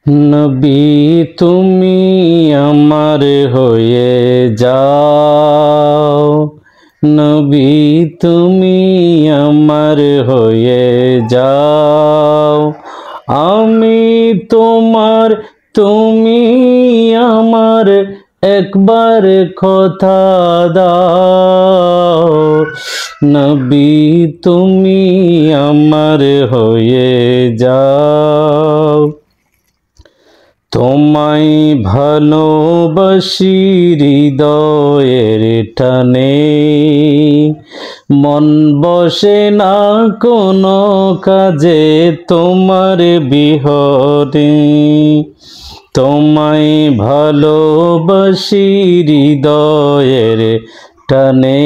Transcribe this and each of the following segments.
নবী তুমি আমার হয়ে যাও, নবী তুমি আমার হয়ে যাও। আমি তোমার, তুমি আমার, একবার কথা দাও। নবী তুমি আমার হয়ে যাও। তোমায় ভালোবাসি হৃদয়ের টানে, মন বসে না কোনো কাজে তোমার বিহনে। তোমায় ভালোবাসি হৃদয়ের টানে,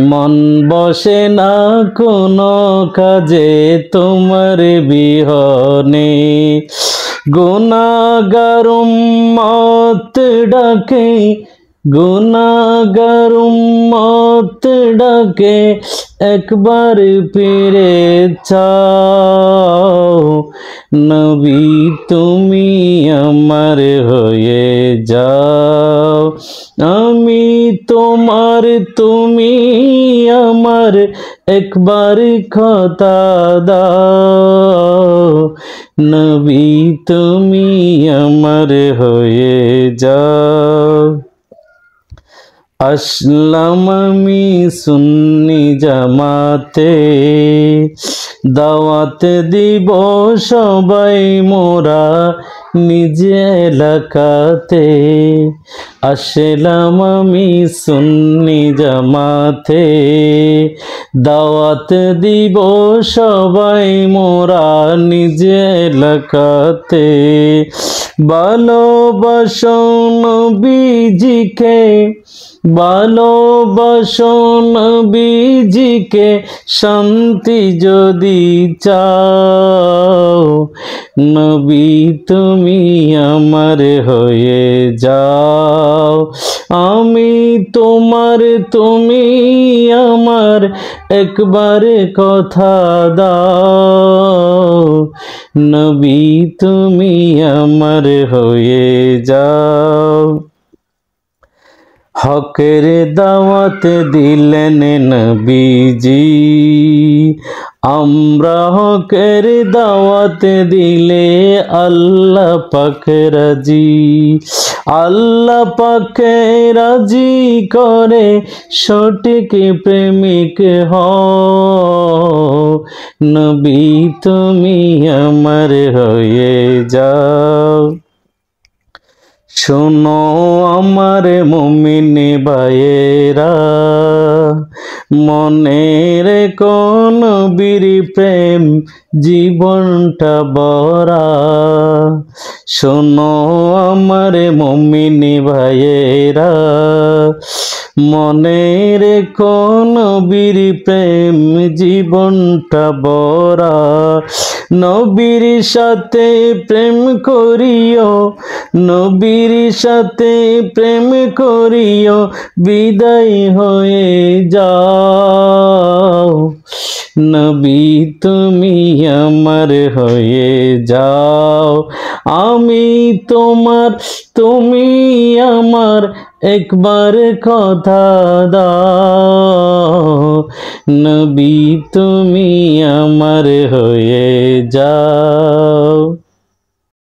মন বসে না কোনো কাজে তোমার বিহনে। গুনাহগার উম্মত ডাকে, গুনাহগার উম্মত ডাকে, একবার ফিরে চাও। নবী তুমি আমার হয়ে যাও। আমি তোমার, তুমি আমার, একবার কথা দাও। নবী তুমি আমার হয়ে যাও। আসলাম আমি সুন্নি জামাতে, দাওয়াত দিব সবাই মোরা নিজ এলাকাতে। আসলাম আমি সুন্নি জামাতে, দাওয়াত দিব সবাই মোরা নিজ এলাকাতে। ভালোবাসো নবীজিকে, ভালোবাসো নবীজিকে, শান্তি যদি চাও। নবী তুমি আমার হয়ে যাও। আমি তোমার, তুমি আমার, একবার কথা দাও। নবী তুমি আমার হয়ে যাও। হকের দাওয়াত দিলেন নবীজি, আমরা হকের দাওয়াত দিলে আল্লাহ পাক রাজি। আল্লাহ পাক রাজি করে সঠিক প্রেমিক হও। নবী তুমি আমার হয়ে যাও। শোনো আমার মুমিন ভাইয়েরা, মনের কোন বীর প্রেম জীবনটা বরা। শোনো আমার মুমিন ভাইয়েরা, মনের কোন বীর প্রেম জীবনটা বরা। নবীর সাথে প্রেম করিও, নবীর সাথে প্রেম করিও, বিদায় হয়ে যাও। নবী তুমি আমার হয়ে যাও। আমি তোমার, তুমি আমার, একবার কথা দাও। নবী তুমি আমার হয়ে যাও।